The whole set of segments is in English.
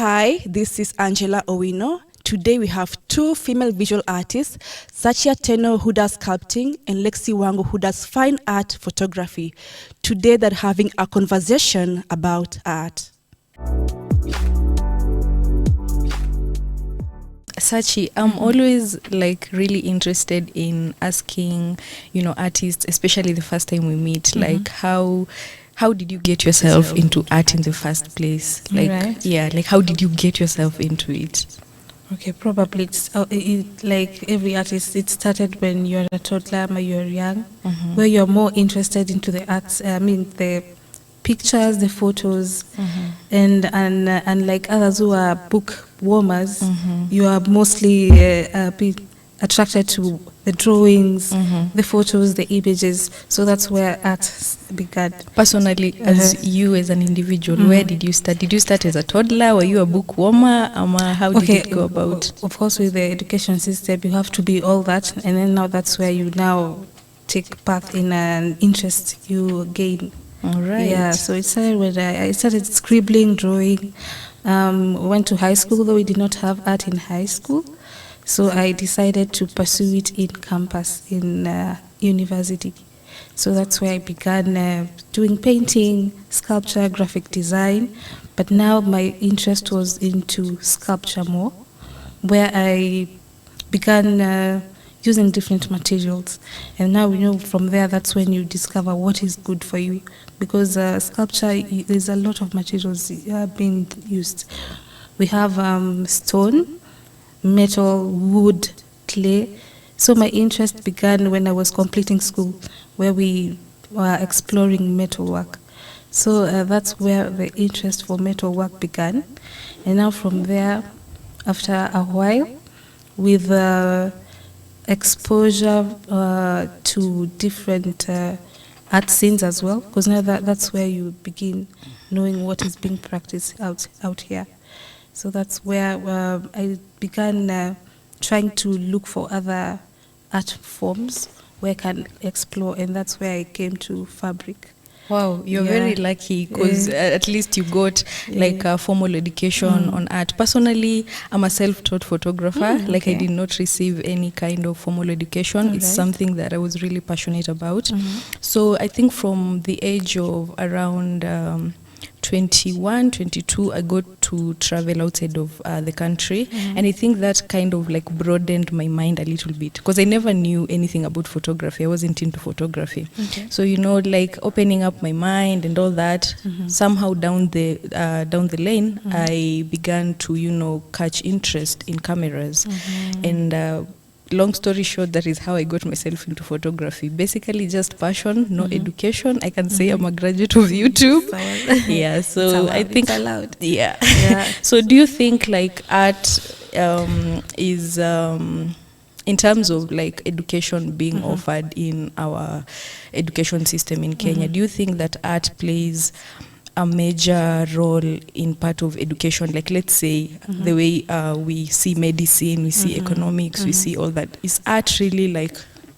Hi, this is Angela Owino. Today we have two female visual artists, Sachy Atieno, who does sculpting, and Lexy Wangu, who does fine art photography. Today they're having a conversation about art. Sachy, I'm always really interested in asking, artists, especially the first time we meet, like how did you get yourself into art in the first place? How did you get yourself into it? Okay, probably it's like every artist, it started when you're a toddler or you're young, where you're more interested into the arts. The pictures, the photos, and like others who are book warmers, you are mostly attracted to the drawings, the photos, the images. So that's where art began. Personally, as you as an individual, where did you start? Did you start as a toddler? Were you a book warmer? How did it go about? Of course, with the education system, you have to be all that, and then now that's where you now take part in an interest you gain. All right. Yeah, so it started when I started scribbling, drawing. Went to high school, though we did not have art in high school. So I decided to pursue it in campus, in university. So that's where I began doing painting, sculpture, graphic design. But now my interest was into sculpture more, where I began using different materials. And now, from there, that's when you discover what is good for you. Because sculpture, there's a lot of materials being used. We have stone, metal, wood, clay. So my interest began when I was completing school, where we were exploring metalwork. So that's where the interest for metalwork began. And now from there, after a while, with exposure to different art scenes as well, because now that's where you begin knowing what is being practiced out here. So that's where I began trying to look for other art forms where I can explore, and that's where I came to fabric. Wow, you're very lucky because at least you got a formal education on art. Personally, I'm a self-taught photographer. I did not receive any kind of formal education. It's something that I was really passionate about. So I think from the age of around 21, 22, I got to travel outside of the country. And I think that kind of broadened my mind a little bit because I never knew anything about photography. I wasn't into photography. So, opening up my mind and all that, somehow down the lane, I began to, catch interest in cameras. And long story short, that is how I got myself into photography. Basically, just passion, no education. I can say I'm a graduate of YouTube. Yeah, so I think it's allowed. Yeah. So, do you think art is in terms of education being offered in our education system in Kenya? Do you think that art plays a major role in part of education? Let's say the way we see medicine, we see economics, we see all that. Is art really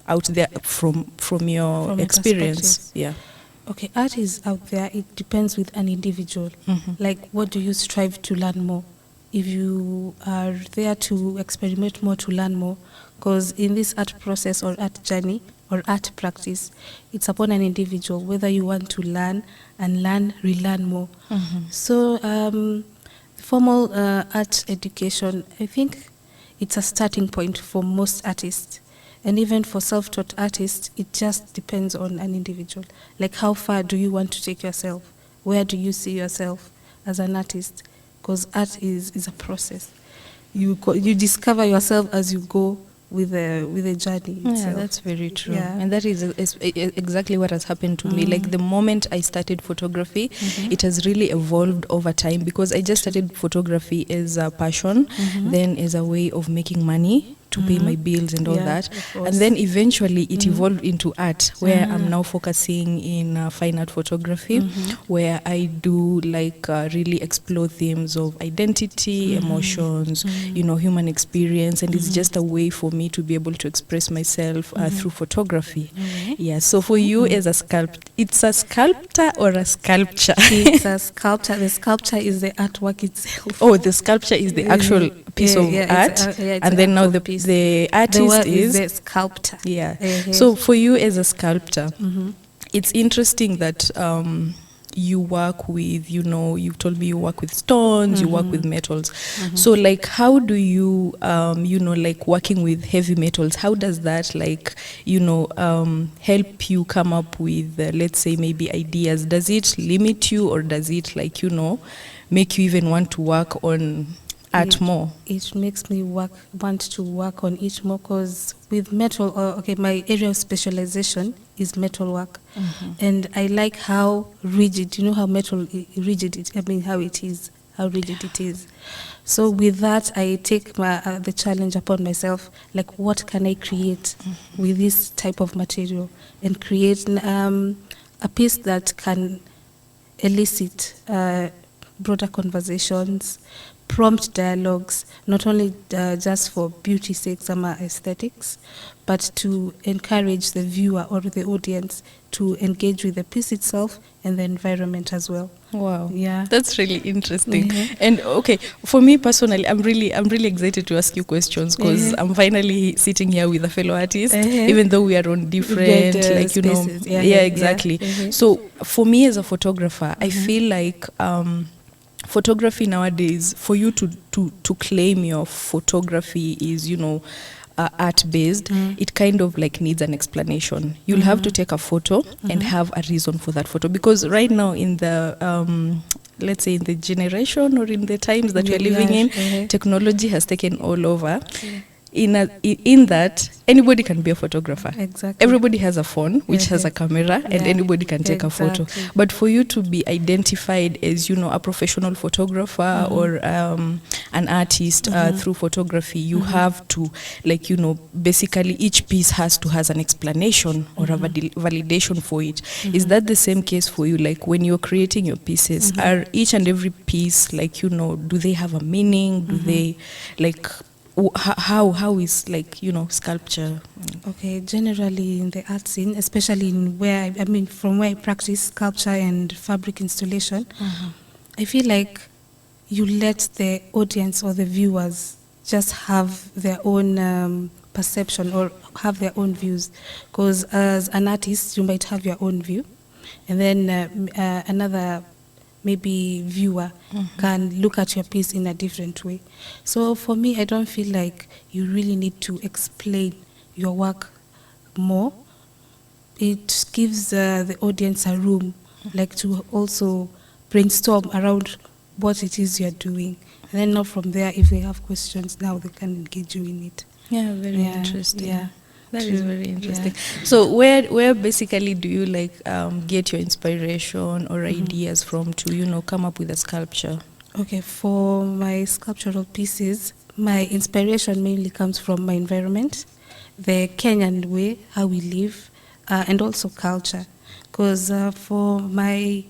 out there from your experience? Yeah. Okay, art is out there. It depends with an individual. What do you strive to learn more? If you are there to experiment more, to learn more, because in this art process or art journey or art practice, it's upon an individual whether you want to learn and relearn more. So formal art education, I think it's a starting point for most artists. And even for self-taught artists, it just depends on an individual. How far do you want to take yourself? Where do you see yourself as an artist? Because art is a process. You discover yourself as you go with the journey itself. Yeah, that's very true. Yeah. And that is exactly what has happened to me. The moment I started photography, it has really evolved over time because I just started photography as a passion, then as a way of making money to pay my bills and all Yeah, that. of course. And then eventually it evolved into art, where I'm now focusing in fine art photography, where I do like really explore themes of identity, emotions, you know, human experience, and it's just a way for me to be able to express myself through photography. Yeah. So for you as a it's a sculptor or a sculpture? It's a sculpture. The sculpture is the artwork itself. Oh, the sculpture is the actual piece of art, it's and then now the piece. the artist The word is the sculptor. yeah. So for you as a sculptor, it's interesting that you work with, you know, you've told me you work with stones, you work with metals. So like, how do you, you know, like working with heavy metals, how does that like, you know, help you come up with, let's say maybe ideas? Does it limit you, or does it like, you know, make you even want to work on art more? It makes me want to work on it more, because with metal, my area of specialization is metal work, and I like how rigid, you know, how metal rigid it. I mean, how rigid it is. So with that, I take the challenge upon myself. Like, what can I create with this type of material, and create a piece that can elicit broader conversations, prompt dialogues, not only just for beauty's sake, some aesthetics, but to encourage the viewer or the audience to engage with the piece itself and the environment as well. Wow. Yeah. That's really interesting. And okay, for me personally, I'm really excited to ask you questions, because I'm finally sitting here with a fellow artist, even though we are on different like, you spaces. know, exactly. So for me as a photographer, I feel like photography nowadays, for you to claim your photography is, you know, art based, it kind of like needs an explanation. You'll have to take a photo and have a reason for that photo, because right now in the let's say in the generation or in the times that we're living in, technology has taken all over. In that, anybody can be a photographer. Exactly. Everybody has a phone which has a camera, and anybody can take a photo. But for you to be identified as, you know, a professional photographer or an artist through photography, you have to, like, you know, basically each piece has to has an explanation or a validation for it. Is that the same case for you? Like, when you're creating your pieces, are each and every piece, like, you know, do they have a meaning? Do they, like, how is, like, you know, sculpture? Okay, generally in the art scene, especially in from where I practice sculpture and fabric installation, I feel like you let the audience or the viewers just have their own perception or have their own views. Because as an artist, you might have your own view, and then another maybe viewer can look at your piece in a different way. So for me, I don't feel like you really need to explain your work more. It gives the audience a room, like, to also brainstorm around what it is you're doing. And then now from there, if they have questions, now they can engage you in it. Yeah, very interesting. Yeah. That is very interesting. So where basically do you like get your inspiration or ideas from to, you know, come up with a sculpture? Okay, for my sculptural pieces, my inspiration mainly comes from my environment, the Kenyan way, how we live, and also culture. Because for my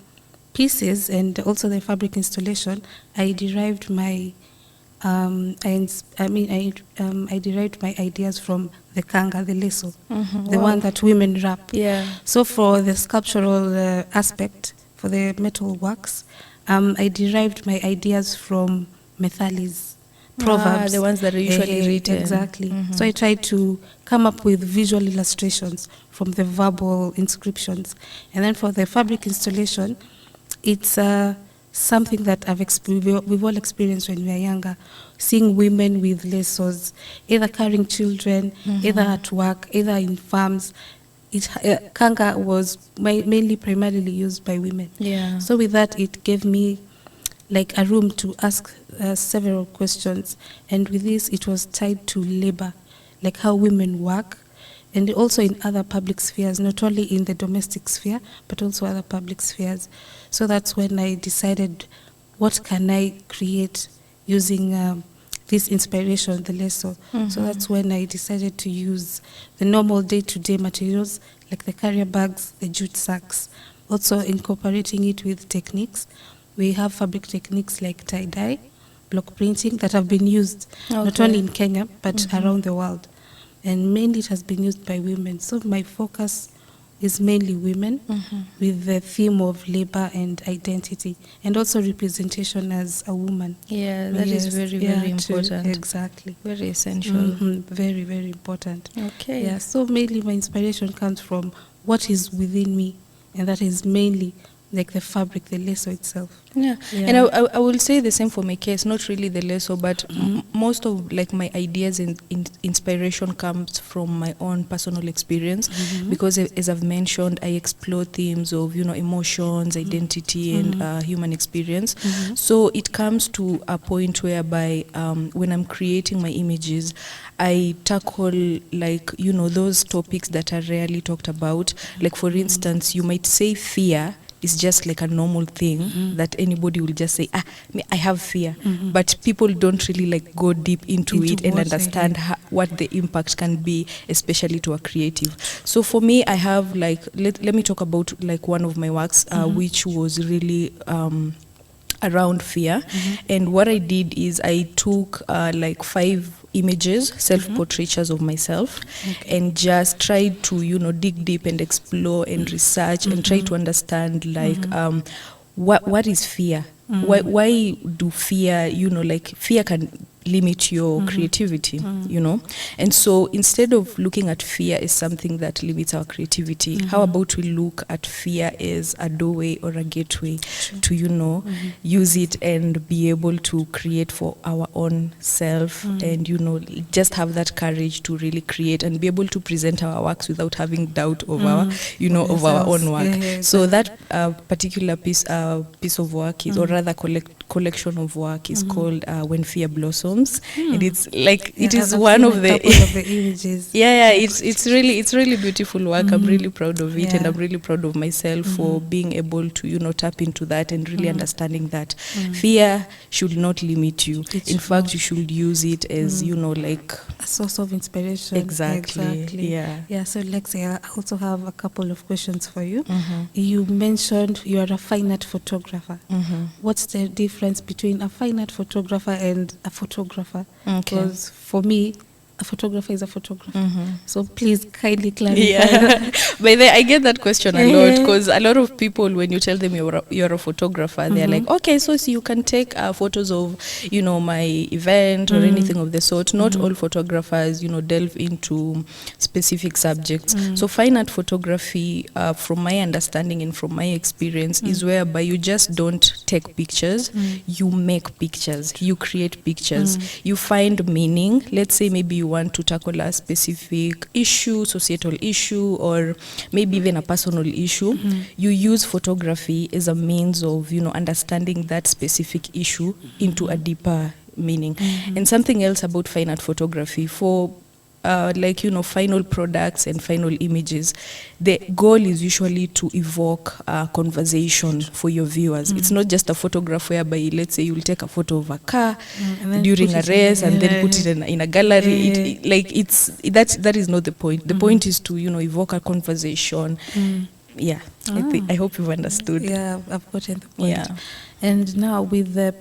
pieces and also the fabric installation, I derived my I derived my ideas from the kanga, the leso, the one that women wrap. Yeah. So for the sculptural aspect, for the metal works, I derived my ideas from methalis, proverbs. The ones that are usually written. Exactly. So I tried to come up with visual illustrations from the verbal inscriptions. And then for the fabric installation, it's something that we've all experienced when we are younger, seeing women with lesos, either carrying children, either at work, either in farms. Kanga was mainly primarily used by women. Yeah. So with that, it gave me like a room to ask several questions. And with this, it was tied to labor, like how women work, and also in other public spheres, not only in the domestic sphere, but also other public spheres. So that's when I decided, what can I create using this inspiration, the lasso. So that's when I decided to use the normal day-to-day materials like the carrier bags, the jute sacks, also incorporating it with techniques. We have fabric techniques like tie-dye, block printing that have been used not only in Kenya but around the world. And mainly it has been used by women. So my focus is mainly women with the theme of labor and identity and also representation as a woman. Yeah, that is very, very important. Exactly. Very essential. Very, very important. Okay. Yeah, so mainly my inspiration comes from what is within me, and that is mainly like the fabric, the lasso itself. Yeah. And I will say the same for my case, not really the lasso, but most of like my ideas and inspiration comes from my own personal experience, because as I've mentioned, I explore themes of, you know, emotions, identity, and human experience. So it comes to a point whereby when I'm creating my images, I tackle, like, you know, those topics that are rarely talked about. Like, for instance, you might say fear is just like a normal thing that anybody will just say, I have fear. But people don't really like go deep into it and understand what the impact can be, especially to a creative. So for me, I have like, let me talk about like one of my works, which was really around fear. And what I did is I took like 5 images, self-portraitures of myself, and just tried to, you know, dig deep and explore and research and try to understand like what is fear? Why do fear, you know, like fear can limit your creativity, you know? And so instead of looking at fear as something that limits our creativity, how about we look at fear as a doorway or a gateway to, you know, use it and be able to create for our own self and, you know, just have that courage to really create and be able to present our works without having doubt of our, you know, of our own work. So that particular piece of work is, or rather collection of work is called When Fear Blossoms. And it's like it is one of the images. It's really beautiful work. I'm really proud of it, and I'm really proud of myself for being able to, you know, tap into that and really understanding that fear should not limit you. In fact, you should use it as, you know, like a source of inspiration. Exactly. Yeah. So Lexy, I also have a couple of questions for you. You mentioned you are a fine art photographer. What's the difference between a fine art photographer and a photographer? Because for me, a photographer is a photographer. So please kindly clarify. But I get that question a lot, because a lot of people, when you tell them you're a photographer, they're like, okay, so you can take photos of, you know, my event or anything of the sort. Not all photographers, you know, delve into specific subjects. So fine art photography, from my understanding and from my experience, is whereby you just don't take pictures, you make pictures, you create pictures, you find meaning. Let's say maybe you want to tackle a specific issue, societal issue, or maybe even a personal issue. You use photography as a means of, you know, understanding that specific issue into a deeper meaning. And something else about fine art photography, for like, you know, final products and final images, the goal is usually to evoke a conversation for your viewers. It's not just a photograph whereby, let's say, you'll take a photo of a car during a race and then put it in a gallery. That is not the point. The point is to, you know, evoke a conversation. I hope you've understood. Yeah, I've gotten the point. Yeah. And now with the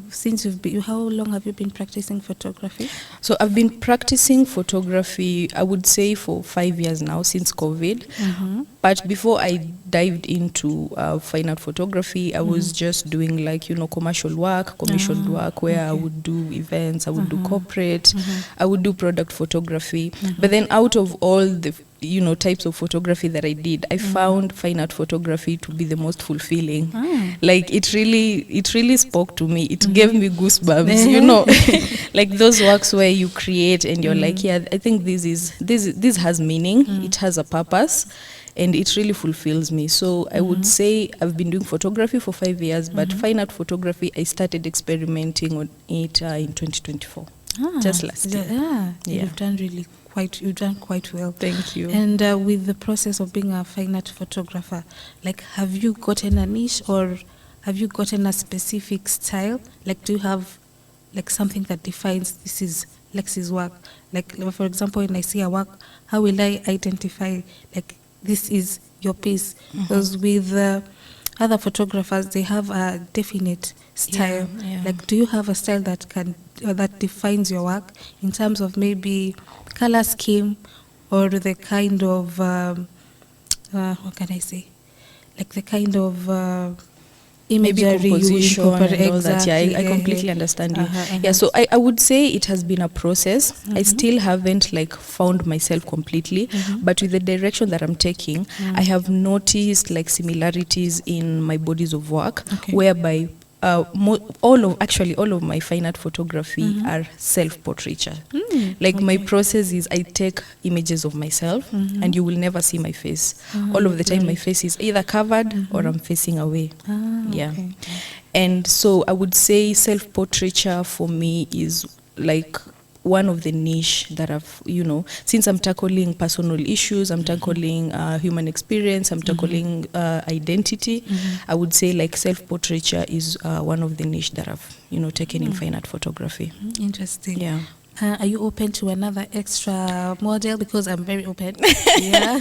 since you've been, how long have you been practicing photography? So I've been practicing photography, I would say, for 5 years now, since COVID. But before I dived into fine art photography, I was just doing, like, you know, commercial work, commissioned work, where I would do events, I would do corporate, I would do product photography. But then out of all the, you know, types of photography that I did, I found fine art photography to be the most fulfilling. Like, it really spoke to me. It gave me goosebumps, you know, like those works where you create and you're like, yeah, I think this has meaning, it has a purpose, and it really fulfills me. So I would say I've been doing photography for 5 years, but fine art photography, I started experimenting on it in 2024, just last year. You've done quite well. Thank you. And with the process of being a fine art photographer, like, have you gotten a niche or have you gotten a specific style? Like, do you have like something that defines this is Lexy's work. Like for example, when I see a work, how will I identify like this is your piece? Because with other photographers, they have a definite style. Yeah. Like, do you have a style that can that defines your work in terms of maybe color scheme or the kind of what can I say? Like the kind of maybe imagery composition you incorporate. and all that. Yeah, Exactly. I completely understand you. Uh-huh. Yeah, so I would say it has been a process. I still haven't like found myself completely, but with the direction that I'm taking, I have noticed like similarities in my bodies of work, whereby all of my fine art photography are self-portraiture. Like my process is I take images of myself and you will never see my face. All of the time my face is either covered or I'm facing away. And so I would say self-portraiture for me is like one of the niche that I've, since I'm tackling personal issues, I'm tackling human experience, I'm tackling identity, I would say like self-portraiture is one of the niche that I've, taken in fine art photography. Interesting. Yeah. Are you open to another extra model? Because I'm very open. Yeah,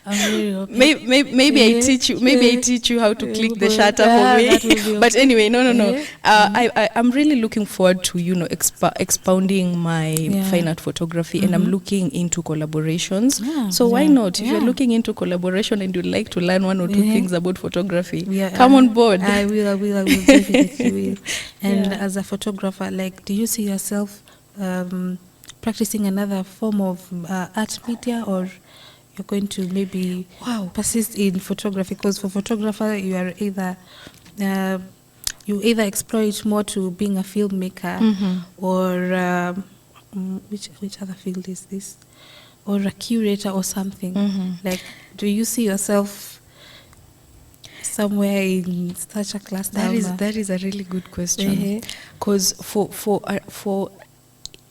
I'm very open. Maybe I teach you. Maybe I teach you how to click the shutter for me. Okay. But anyway, no. I'm really looking forward to expounding my fine art photography, and I'm looking into collaborations. So why not? If you're looking into collaboration and you'd like to learn one or two things about photography, come on board. I will definitely will. And as a photographer, like, do you see yourself practicing another form of art media, or you're going to maybe persist in photography? Because for photographer, you are either you either explore it more to being a filmmaker, or which other field is this, or a curator or something. Like, do you see yourself somewhere in such a class? That is a really good question. Because for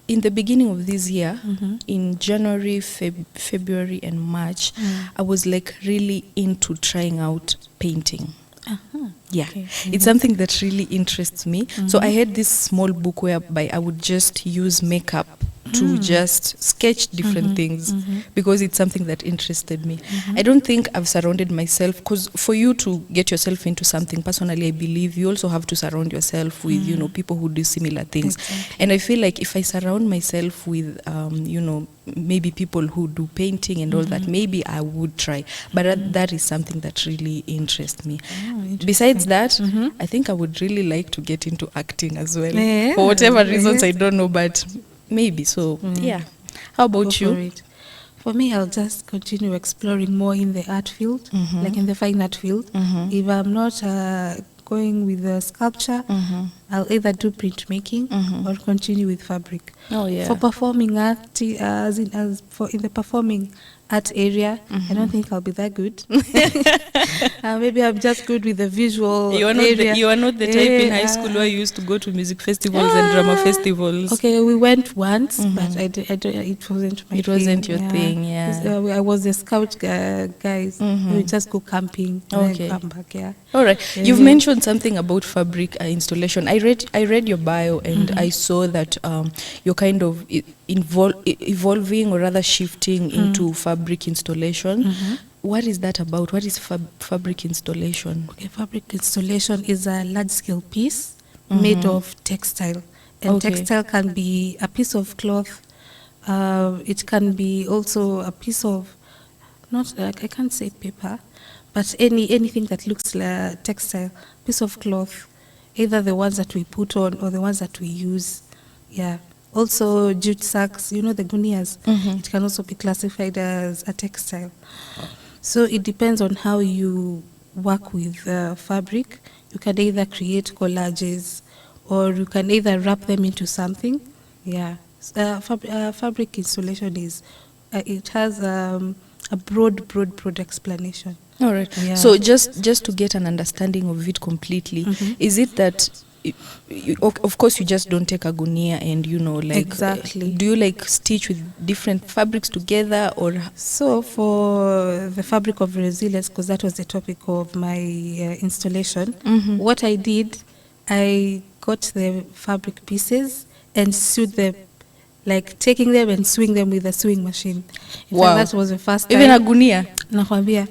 in the beginning of this year, in January, February and March, I was like really into trying out painting. It's something that really interests me. So I had this small book whereby I would just use makeup to just sketch different things, because it's something that interested me. I don't think I've surrounded myself, because for you to get yourself into something, personally I believe you also have to surround yourself with people who do similar things. And I feel like if I surround myself with maybe people who do painting and all that, maybe I would try. But that is something that really interests me. Besides that, I think I would really like to get into acting as well. For whatever reasons, I don't know, but maybe. So, How about you? For me, I'll just continue exploring more in the art field, like in the fine art field. If I'm not going with the sculpture, I'll either do printmaking or continue with fabric. For performing art, in the performing art area, I don't think I'll be that good. Maybe I'm just good with the visual area. You are not the type in high school where you used to go to music festivals and drama festivals. Okay, we went once, but it wasn't my thing. It wasn't your thing, I was the scout guys. We just go camping and then come back. All right. You've mentioned something about fabric installation. I read your bio, and I saw that you're kind of evolving, or rather shifting into fabric installation. What is that about? What is fabric installation? Okay, fabric installation is a large-scale piece made of textile. And textile can be a piece of cloth. It can be also a piece of, not like, I can't say paper, but anything that looks like textile, piece of cloth, either the ones that we put on or the ones that we use. Also jute sacks, the gunias, it can also be classified as a textile. So it depends on how you work with fabric. You can either create collages, or you can either wrap them into something. Fabric installation it has a broad explanation. All right. So just to get an understanding of it completely, is it that of course you just don't take a gunia and exactly. Do you stitch with different fabrics together, or so? For the fabric of resilience, because that was the topic of my installation, what I did, I got the fabric pieces and sewed them, like taking them and sewing them with a sewing machine. In Wow. fact, that was the first time. Even a gunia? Nakwambia.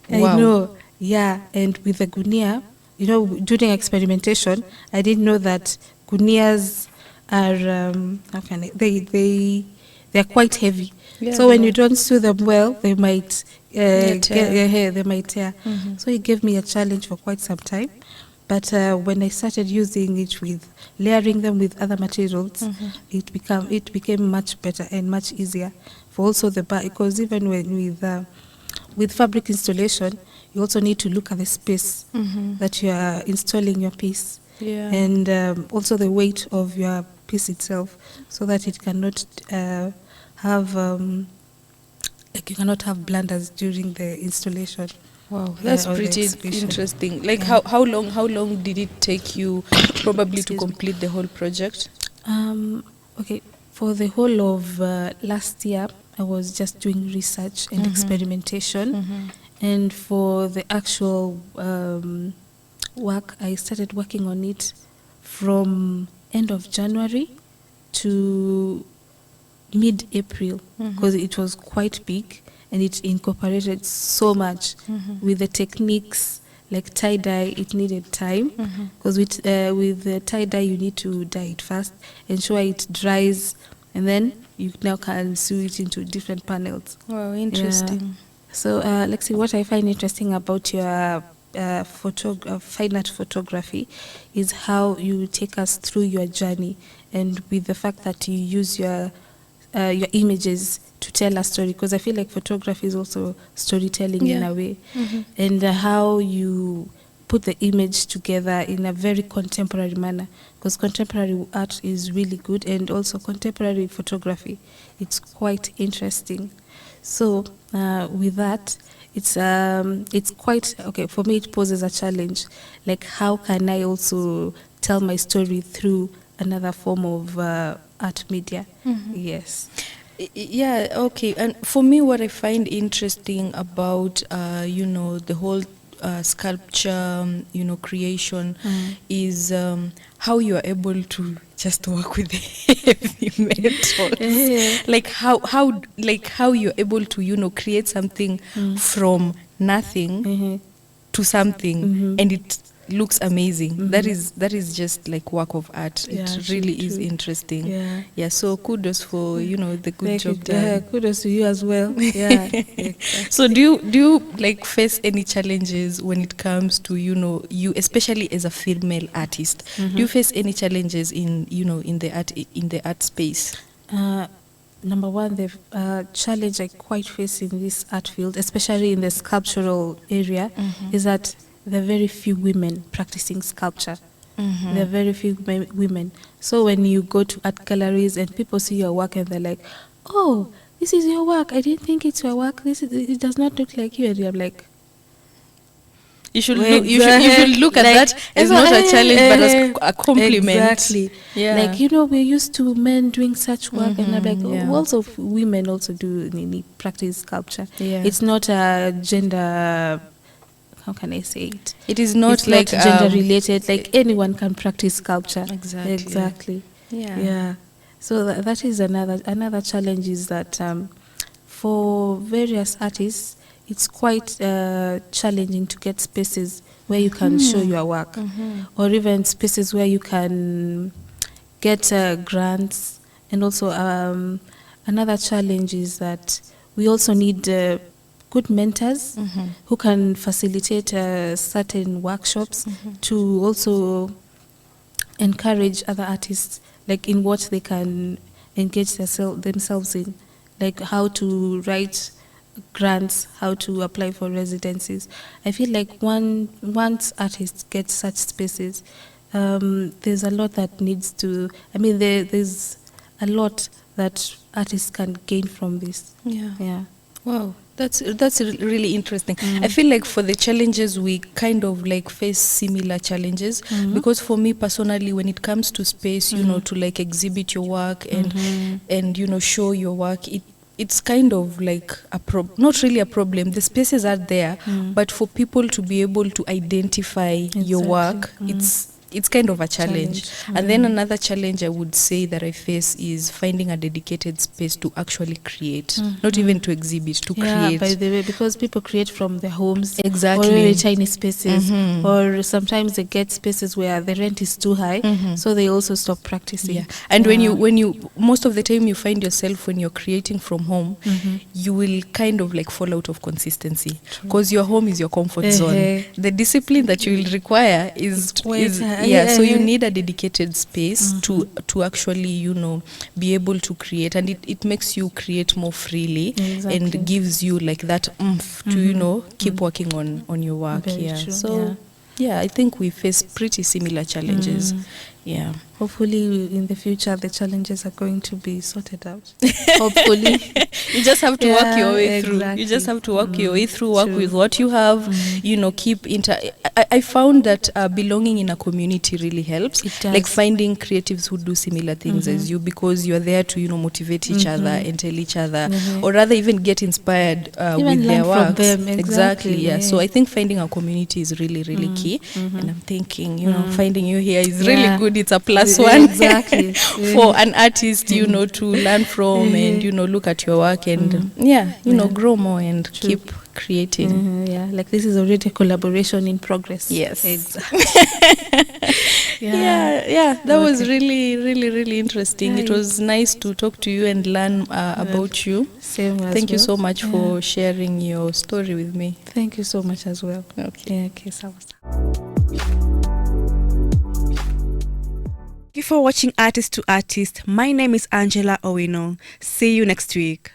Wow. I know, yeah. And with the gunia, you know, during experimentation, I didn't know that gunias are, they're quite heavy. Yeah, so when they you are. don't sew them well, they might Tear. they might tear. So it gave me a challenge for quite some time. But when I started using it with layering them with other materials, it became much better and much easier for also the bar. Because even when with fabric installation, you also need to look at the space that you are installing your piece, Yeah. and also the weight of your piece itself, so that it cannot have like you cannot have blunders during the installation. Wow, that's or the pretty exhibition. interesting. Like Yeah. how long did it take you probably to Excuse me. complete the whole project? Okay, for the whole of last year, I was just doing research and experimentation. And for the actual work, I started working on it from end of January to mid-April, because it was quite big and it incorporated so much with the techniques. Like tie-dye, it needed time, because with the tie-dye you need to dye it first, ensure it dries, and then you now can sew it into different panels. Wow, interesting. So, Lexy, what I find interesting about your fine art photography is how you take us through your journey, and with the fact that you use your images to tell a story, because I feel like photography is also storytelling in Yeah. a way, and how you put the image together in a very contemporary manner, because contemporary art is really good, and also contemporary photography, it's quite interesting. So with that, it's quite okay for me. It poses a challenge, like how can I also tell my story through another form of art media? Yes. Yeah, okay. And for me, what I find interesting about, the whole sculpture, creation is how you are able to just work with heavy metals. Like how you're able to, create something from nothing to something, and it looks amazing. That is just like work of art. Yeah, It really true, is true. interesting. Yeah. So kudos for the good Thank job you. done. Kudos to you as well. Yeah. So do you like face any challenges when it comes to you, especially as a female artist? Do you face any challenges in the art space? Number one, the challenge I quite face in this art field, especially in the sculptural area, is that there are very few women practicing sculpture. There are very few women. So when you go to art galleries and people see your work and they're like, "Oh, this is your work. I didn't think it's your work. It does not look like you." And I'm like, You should Well, you should look at like, that as not a challenge but as a compliment. Exactly. Yeah. Like, we're used to men doing such work, and I'm like, yeah. also women also do practice sculpture. Yeah. It's not a gender. How can I say it? It is not It's like not gender related. Like anyone can practice sculpture. Exactly. Exactly. Yeah. So that is another challenge, is that for various artists, it's quite challenging to get spaces where you can show your work, or even spaces where you can get grants. And also another challenge is that we also need good mentors who can facilitate certain workshops to also encourage other artists, like in what they can engage themselves in, like how to write grants, how to apply for residencies. I feel like once artists get such spaces, there's a lot that needs to. There's a lot that artists can gain from this. Yeah. Wow, that's really interesting. I feel like for the challenges we kind of like face similar challenges, because for me personally, when it comes to space, to like exhibit your work and show your work, it's kind of like not really a problem. The spaces are there, but for people to be able to identify your work, it's kind of a challenge. And then another challenge I would say that I face is finding a dedicated space to actually create, not even to exhibit, to create. By the way, because people create from their homes, Exactly. or really tiny spaces, or sometimes they get spaces where the rent is too high, so they also stop practicing. Yeah. And when you most of the time you find yourself when you're creating from home, you will kind of like fall out of consistency, because your home is your comfort zone. The discipline that you will require is so you need a dedicated space to actually, you know, be able to create, and it makes you create more freely. Exactly. And gives you like that oomph to, you know, keep working on your work. Very true. So I think we face pretty similar challenges. Yeah. Hopefully in the future the challenges are going to be sorted out. Hopefully. You just have to work your way through. You just have to work your way through, work with what you have, you know, keep I found that belonging in a community really helps. It does. Like finding creatives who do similar things as you, because you're there to, you know, motivate each other and tell each other, or rather even get inspired with their work. From them. Exactly. Yeah. So I think finding a community is really, really key. And I'm thinking, you know, finding you here is really good. It's a plus one. Exactly. For an artist, you know, to learn from and, you know, look at your work and you know, grow more and keep creating. Like this is already a collaboration in progress. Yes. Exactly. That was really, really, really interesting. It was nice to talk to you and learn about you. Same as Thank you so much for sharing your story with me. Thank you so much as well. Okay. Sawa. Thank you for watching Artist to Artist. My name is Angela Owino. See you next week.